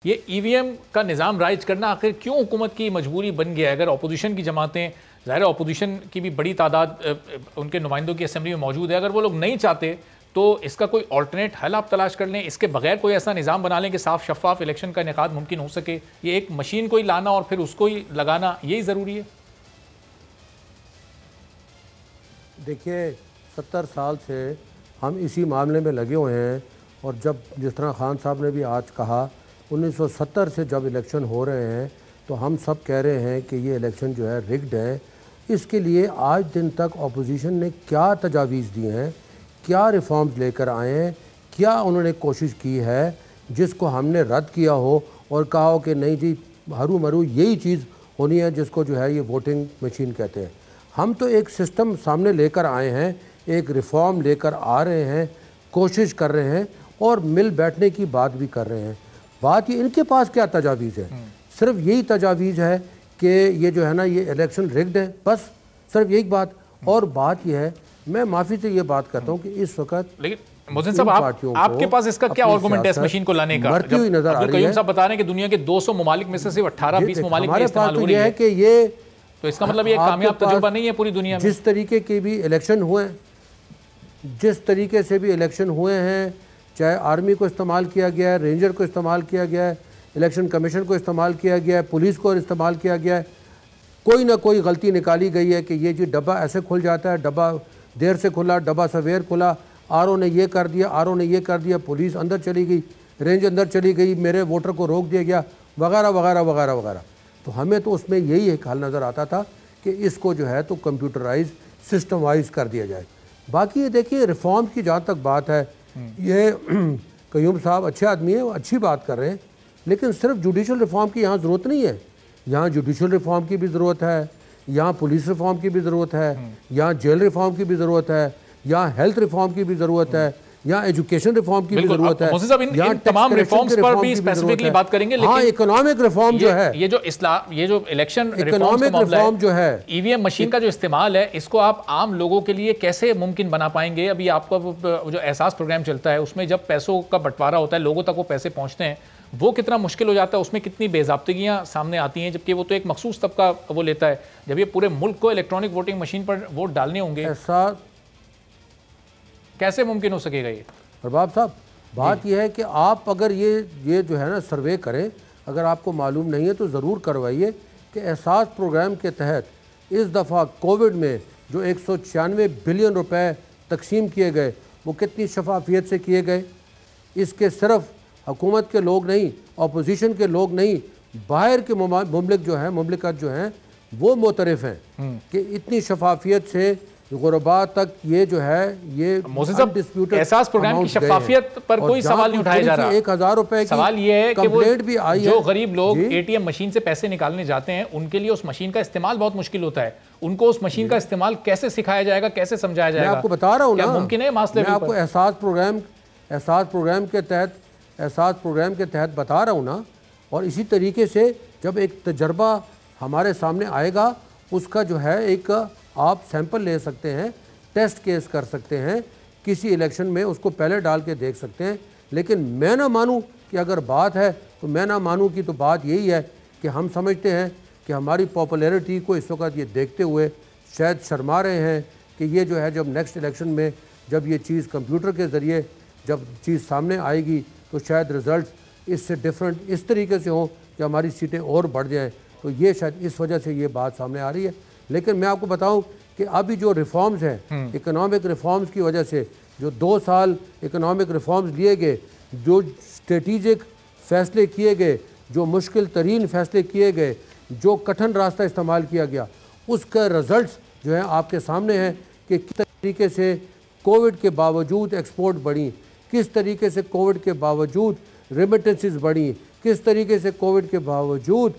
یہ ای وی ایم کا نظام رائج کرنا آخر کیوں حکومت کی مجبوری بن گیا ہے؟ اگر اپوزیشن کی جماعتیں، ظاہر اپوزیشن کی بھی بڑی تعداد ان کے نمائندوں کی اسمبلی میں موجود ہے، اگر وہ لوگ نہیں چاہتے تو اس کا کوئی آلٹرنیٹ حل آپ تلاش کر لیں، اس کے بغیر کوئی ایسا نظام بنا لیں کہ صاف شفاف الیکشن کا انعقاد ممکن ہو سکے۔ یہ ایک مشین کو ہی لانا اور پھر اس کو ہی لگانا یہی ضروری ہے؟ دیکھیے 70 سال سے ہم اسی معاملے میں لگے ہوئے ہیں، اور جب جس طرح خان صاحب نے بھی آج کہا 1970 سے جب الیکشن ہو رہے ہیں تو ہم سب کہہ رہے ہیں کہ یہ الیکشن جو ہے رگڈ ہے۔ اس کے لیے آج دن تک اپوزیشن نے کیا تجاویز دی ہیں، کیا ریفارمز لے کر آئے ہیں، کیا انہوں نے کوشش کی ہے جس کو ہم نے رد کیا ہو اور کہا ہو کہ نہیں جی ہرو مرو یہی چیز ہونی ہے جس کو جو ہے یہ ووٹنگ مشین کہتے ہیں۔ ہم تو ایک سسٹم سامنے لے کر آئے ہیں، ایک ریفارم لے کر آ رہے ہیں، کوشش کر رہے ہیں اور مل بیٹھنے کی بات بھی کر رہے ہیں۔ بات یہ ان کے پاس کیا تجاویز ہے؟ صرف یہی تجاویز ہے کہ یہ جو ہے نا یہ الیکشن رگڈ ہے، بس صرف یہی بات۔ اور بات یہ ہے، میں معافی سے یہ بات کرتا ہوں کہ اس وقت لیکن محسن صاحب آپ کے پاس اس کا کیا آرگومنٹ ہے اس مشین کو لانے کا؟ مرتی ہوئی نظر آ رہی ہے۔ قیوم صاحب بتا رہے ہیں کہ دنیا کے 200 ممالک میں سے صرف 18-20 ممالک میں استعمال ہو رہی ہے، کہ یہ تو اس کا مطلب یہ کامیاب تجربہ نہیں ہے پوری دنیا میں؟ جس طریقے کے بھی الیکشن ہوئے، جس طریقے سے بھی الیکشن ہوئے ہیں، چاہے آرمی کو استعمال کیا گیا ہے، رینجر کو استعمال کیا گیا ہے، الیکشن کمیشن کو استعمال کیا گیا ہے، پولیس کو استعمال کیا گیا ہے، کوئی نہ کوئی غلطی نکالی گئی ہے کہ یہ جی ڈبہ ایسے کھل جاتا ہے، ڈبہ دیر سے کھلا، ڈبہ سویر کھلا، آر او نے یہ کر دیا، آر او نے یہ کر دیا، پولیس اندر چلی گئی، رینج اندر چلی گئی، میرے ووٹر کو روک دیا گیا، وغیرہ وغیرہ وغیرہ وغیرہ۔ تو ہمیں تو اس میں یہی ایک حل نظر آتا تھا کہ اس کو جو ہے تو کمپیوٹرائز سسٹم وائز کر دیا جائے۔ باقی یہ دیکھیے ریفارم کی جہاں تک بات ہے، یہ قیوم صاحب اچھے آدمی ہیں، وہ اچھی بات کر رہے ہیں، لیکن صرف جوڈیشل ریفارم کی یہاں ضرورت نہیں ہے، یہاں جوڈیشل ریفارم کی بھی ضرورت ہے، یہاں پولیس ریفارم کی بھی ضرورت ہے، یہاں جیل ریفارم کی بھی ضرورت ہے، یہاں ہیلتھ ریفارم کی بھی ضرورت ہے، یہاں ایجوکیشن ریفارم کی بھی ضرورت ہے، یہاں تمام ریفارمز پر بھی اسپیسیفکلی بات کریں گے، ہاں اکنامک ریفارم جو ہے، یہ جو الیکشن اکنامک ریفارم جو ہے، ای وی ایم مشین کا جو استعمال ہے، اس کو آپ عام لوگوں کے لیے کیسے ممکن بنا پائیں گے؟ ابھی آپ کا جو احساس پروگرام چلتا ہے اس میں جب پیسوں کا بٹوارا ہوتا ہے، لوگوں تک وہ پیسے پہنچتے ہیں، وہ کتنا مشکل ہو جاتا ہے، اس میں کتنی بے ضابطگیاں سامنے آتی ہیں، جبکہ وہ تو ایک مخصوص طبقہ وہ لیتا ہے۔ جب یہ پورے ملک کو الیکٹرانک ووٹنگ مشین پر ووٹ ڈالنے ہوں گے، کیسے ممکن ہو سکے گا یہ؟ ارباب صاحب بات یہ ہے کہ آپ اگر یہ جو ہے نا سروے کریں، اگر آپ کو معلوم نہیں ہے تو ضرور کروائیے کہ احساس پروگرام کے تحت اس دفعہ کووڈ میں جو 196 بلین روپے تقسیم کیے گئے وہ کتنی شفافیت سے کیے گئے۔ اس کے صرف حکومت کے لوگ نہیں، اپوزیشن کے لوگ نہیں، باہر کے مملکت جو ہیں وہ معترف ہیں کہ اتنی شفافیت سے غرباء تک یہ جو ہے یہ احساس پروگرام کی شفافیت پر کوئی سوال نہیں اٹھایا جا رہا۔ 1000 روپے کی سوال یہ ہے کہ کمپلینٹ بھی آئی ہے، جو غریب لوگ اے ٹی ایم مشین سے پیسے نکالنے جاتے ہیں ان کے لیے اس مشین کا استعمال بہت مشکل ہوتا ہے، ان کو اس مشین کا استعمال کیسے سکھایا جائے گا، کیسے سمجھایا جائے گا؟ میں آپ کو بتا رہا ہوں نا، ممکن ہے میں آپ کو احساس پروگرام کے تحت بتا رہا ہوں نا۔ اور اسی طریقے سے جب ایک تجربہ ہمارے سامنے آئے گا، اس کا جو ہے ایک آپ سیمپل لے سکتے ہیں، ٹیسٹ کیس کر سکتے ہیں، کسی الیکشن میں اس کو پہلے ڈال کے دیکھ سکتے ہیں۔ لیکن میں نہ مانوں کہ اگر بات ہے تو میں نہ مانوں کی تو بات یہی ہے کہ ہم سمجھتے ہیں کہ ہماری پاپولیرٹی کو اس وقت یہ دیکھتے ہوئے شاید شرما رہے ہیں کہ یہ جو ہے جب نیکسٹ الیکشن میں جب یہ چیز کمپیوٹر کے ذریعے جب چیز سامنے آئے گی تو شاید رزلٹس اس سے ڈیفرنٹ اس طریقے سے ہوں کہ ہماری سیٹیں اور بڑھ جائیں، تو یہ شاید اس وجہ سے یہ بات سامنے آ رہی ہے۔ لیکن میں آپ کو بتاؤں کہ ابھی جو ریفارمز ہیں اکنامک ریفارمز کی وجہ سے، جو 2 سال اکنامک ریفارمز لیے گئے، جو اسٹریٹجک فیصلے کیے گئے، جو مشکل ترین فیصلے کیے گئے، جو کٹھن راستہ استعمال کیا گیا، اس کا رزلٹس جو ہیں آپ کے سامنے ہیں کہ کس طریقے سے کووڈ کے باوجود ایکسپورٹ بڑھی، کس طریقے سے کووڈ کے باوجود ریمیٹنسز بڑھی، کس طریقے سے کووڈ کے باوجود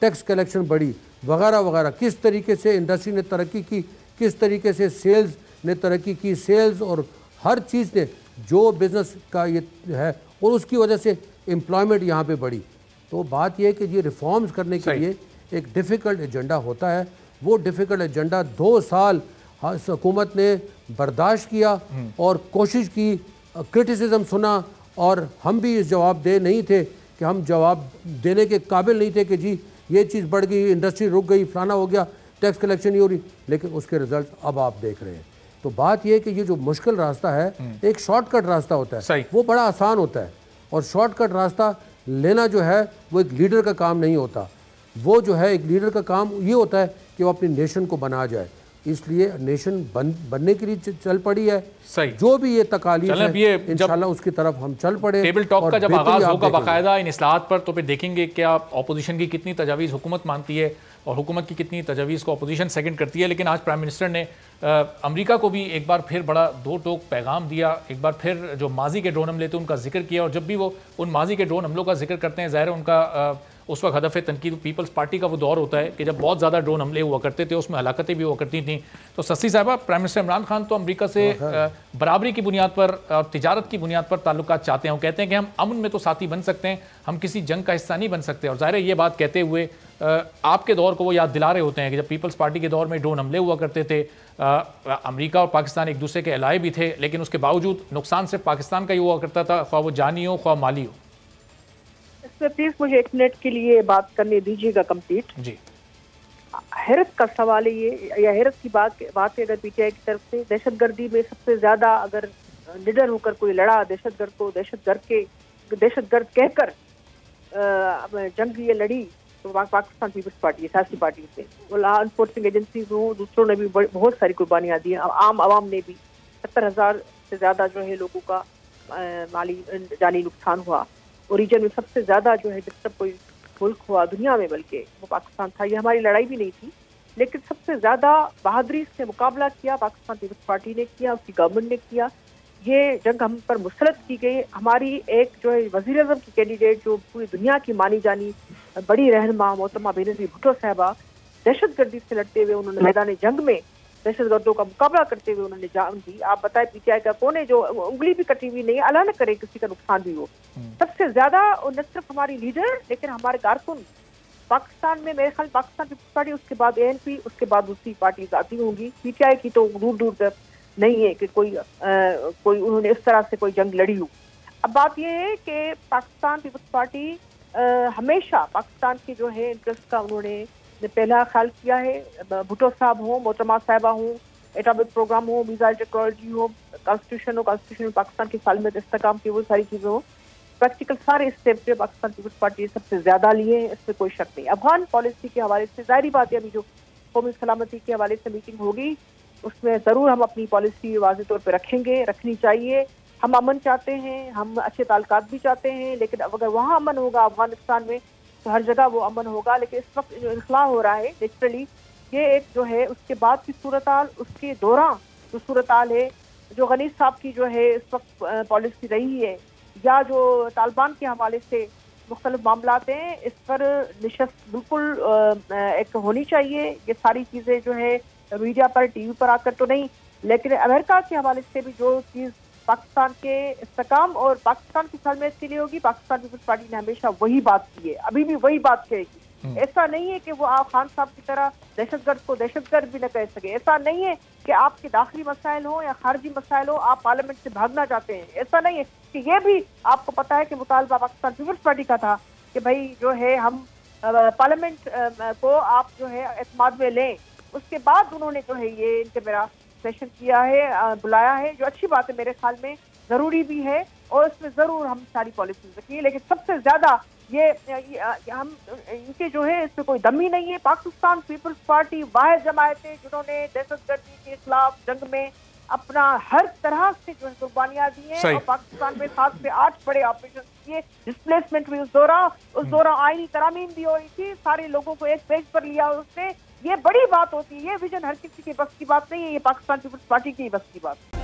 ٹیکس کلیکشن بڑھی، وغیرہ وغیرہ، کس طریقے سے انڈسٹری نے ترقی کی، کس طریقے سے سیلز نے ترقی کی، سیلز اور ہر چیز نے جو بزنس کا یہ ہے، اور اس کی وجہ سے امپلائمنٹ یہاں پہ بڑھی۔ تو بات یہ ہے کہ یہ ریفارمز کرنے کے لیے ایک ڈیفیکلٹ ایجنڈا ہوتا ہے، وہ ڈیفیکلٹ ایجنڈا 2 سال حکومت نے برداشت کیا اور کوشش کی، کرٹیسزم سنا، اور ہم بھی اس جواب دہ نہیں تھے کہ کہ ہم جواب دینے کے قابل نہیں تھے کہ جی یہ چیز بڑھ گئی, انڈسٹری رک گئی, فلانا ہو گیا, ٹیکس کلیکشن نہیں ہو رہی, لیکن اس کے رزلٹ اب آپ دیکھ رہے ہیں. تو بات یہ ہے کہ یہ جو مشکل راستہ ہے ایک شارٹ کٹ راستہ ہوتا ہے, وہ بڑا آسان ہوتا ہے, اور شارٹ کٹ راستہ لینا جو ہے وہ ایک لیڈر کا کام نہیں ہوتا. وہ جو ہے ایک لیڈر کا کام یہ ہوتا ہے کہ وہ اپنی نیشن کو بنا جائے. اس لیے نیشن بننے کے لیے چل پڑی ہے. جو بھی یہ تکالیف ہے انشاءاللہ اس کی طرف ہم چل پڑے. ٹیبل ٹاک کا جب آغاز ہوگا باقاعدہ ان اصلاحات پر, تو پھر دیکھیں گے کیا اپوزیشن کی کتنی تجاویز حکومت مانتی ہے اور حکومت کی کتنی تجاویز کو اپوزیشن سیکنڈ کرتی ہے. لیکن آج پرائم منسٹر نے امریکہ کو بھی ایک بار پھر بڑا دو ٹوک پیغام دیا. ایک بار پھر جو ماضی کے ڈرون حملے تھے ان کا ذکر کیا, اور جب بھی وہ ان ماضی کے ڈرون حملوں کا ذکر کرتے ہیں ظاہر ہے ان کا اس وقت ہدف تنقید پیپلز پارٹی کا وہ دور ہوتا ہے کہ جب بہت زیادہ ڈرون حملے ہوا کرتے تھے, اس میں ہلاکتیں بھی ہوا کرتی تھیں. تو سسی صاحبہ, پرائم منسٹر عمران خان تو امریکہ سے برابری کی بنیاد پر اور تجارت کی بنیاد پر تعلقات چاہتے ہیں. وہ کہتے ہیں کہ ہم امن میں تو ساتھی بن سکتے ہیں, ہم کسی جنگ کا حصہ نہیں بن سکتے. اور ظاہر ہے یہ بات کہتے ہوئے آپ کے دور کو وہ یاد دلا رہے ہوتے ہیں کہ جب پیپلز پارٹی کے دور میں ڈرون حملے ہوا کرتے تھے, امریکہ اور پاکستان ایک دوسرے کے الائے بھی تھے, لیکن اس کے باوجود نقصان صرف پاکستان کا ہی ہوا کرتا تھا, خواہ وہ جانی ہو خواہ مالی ہو. اس میں پلیز مجھے ایک منٹ کے لیے بات کرنے دیجیے گا کمپلیٹ. جی, حیرت کا سوال ہے یہ, یا حیرت کی بات ہے اگر پی ٹی آئی کی طرف سے دہشت گردی میں سب سے زیادہ اگر نڈر ہو کر کوئی لڑا, دہشت گرد کو دہشت گرد کہہ کر جنگ یہ لڑی, تو پاکستان پیپلز پارٹی سیاسی پارٹی سے. وہ لا انفورسنگ ایجنسیز ہوں, دوسروں نے بھی بہت ساری قربانیاں دی, عام عوام نے بھی 70,000 سے زیادہ جو ہے لوگوں کا مالی جانی نقصان ہوا. اور ریجن میں سب سے زیادہ جو ہے ڈسٹرب کوئی ملک ہوا دنیا میں بلکہ وہ پاکستان تھا. یہ ہماری لڑائی بھی نہیں تھی, لیکن سب سے زیادہ بہادری سے مقابلہ کیا پاکستان پیپلز پارٹی نے کیا, اس کی گورنمنٹ نے کیا. یہ جنگ ہم پر مسلط کی گئی. ہماری ایک جو ہے وزیر اعظم کی کینڈیڈیٹ جو پوری دنیا کی مانی جانی بڑی رہنما محترمہ بینظیر بھٹو صاحبہ, دہشت گردی سے لڑتے ہوئے انہوں نے میدان جنگ میں دہشت گردوں کا مقابلہ کرتے ہوئے انہوں نے جان دی. آپ بتائیں پی ٹی آئی کا کون ہے جو انگلی بھی کٹی ہوئی نہیں, اللہ نہ کرے کسی کا نقصان بھی ہو. سب سے زیادہ نہ صرف ہماری لیڈر لیکن ہمارے کارکن پاکستان میں, میرے خیال پاکستان پیپلز پارٹی, اس کے بعد اے این پی, اس کے بعد دوسری پارٹیز آتی ہوں گی. پی ٹی آئی کی تو دور دور تک نہیں ہے کہ کوئی انہوں نے اس طرح سے کوئی جنگ لڑی ہو. اب بات یہ ہے کہ پاکستان پیپلز پارٹی ہمیشہ پاکستان کے جو ہے انٹرسٹ کا انہوں نے پہلا خیال کیا ہے. بھٹو صاحب ہوں, محترمہ صاحبہ ہوں, ایٹامک پروگرام ہو, میزائل ٹیکنالوجی ہو, کانسٹیٹیوشن ہو, کانسٹیٹیوشن میں پاکستان کی سالمیت استحکام کی وہ ساری چیزیں ہوں, پریکٹیکل سارے اسٹیپ جو پاکستان پیپلز پارٹی سب سے زیادہ لیے ہیں, اس میں کوئی شک نہیں. افغان پالیسی کے حوالے سے ظاہری بات ہے, ابھی جو قومی سلامتی کے حوالے سے میٹنگ ہوگی اس میں ضرور ہم اپنی پالیسی واضح طور پہ رکھیں گے, رکھنی چاہیے. ہم امن چاہتے ہیں, ہم اچھے تعلقات بھی چاہتے ہیں, لیکن اگر وہاں امن ہوگا افغانستان میں تو ہر جگہ وہ امن ہوگا. لیکن اس وقت جو انخلا ہو رہا ہے نیچرلی, یہ ایک جو ہے اس کے بعد کی صورتحال, اس کے دوران جو صورتحال ہے, جو غنی صاحب کی جو ہے اس وقت پالیسی رہی ہے, یا جو طالبان کے حوالے سے مختلف معاملات ہیں, اس پر نشست بالکل ایک ہونی چاہیے. یہ ساری چیزیں جو ہے میڈیا پر ٹی وی پر آ کر تو نہیں, لیکن امریکہ کے حوالے سے بھی جو چیز پاکستان کے استحکام اور پاکستان کی سالمیت کے لیے ہوگی, پاکستان پیپلز پارٹی نے ہمیشہ وہی بات کی ہے, ابھی بھی وہی بات کہے گی. ایسا نہیں ہے کہ وہ آپ خان صاحب کی طرح دہشت گرد کو دہشت گرد بھی نہ کہہ سکے. ایسا نہیں ہے کہ آپ کے داخلی مسائل ہوں یا خارجی مسائل ہوں آپ پارلیمنٹ سے بھاگنا چاہتے ہیں. ایسا نہیں ہے کہ یہ بھی آپ کو پتا ہے کہ مطالبہ پاکستان پیپلز پارٹی کا تھا کہ بھائی جو ہے ہم پارلیمنٹ کو آپ جو ہے اعتماد میں لیں. اس کے بعد انہوں نے جو ہے یہ ان کے میرا سیشن کیا ہے, بلایا ہے, جو اچھی بات ہے میرے خیال میں, ضروری بھی ہے, اور اس میں ضرور ہم ساری پالیسیز رکھیں. لیکن سب سے زیادہ یہ ہم ان کے جو ہے اس میں کوئی دم ہی نہیں ہے. پاکستان پیپلز پارٹی واحد جماعت ہے جنہوں نے دہشت گردی کے خلاف جنگ میں اپنا ہر طرح سے جو ہے قربانیاں دی ہیں, اور پاکستان میں 7 سے 8 بڑے آپریشن کیے, ڈسپلیسمنٹ بھی اس دوران آئینی ترامیم بھی ہو رہی تھی, سارے لوگوں کو ایک پیج پر لیا اس نے. یہ بڑی بات ہوتی ہے, یہ ویژن ہر کسی کے بس کی بات نہیں ہے, یہ پاکستان پیپلز پارٹی کی بس کی بات.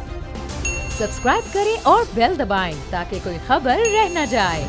سبسکرائب کریں اور بیل دبائیں تاکہ کوئی خبر رہ نہ جائے.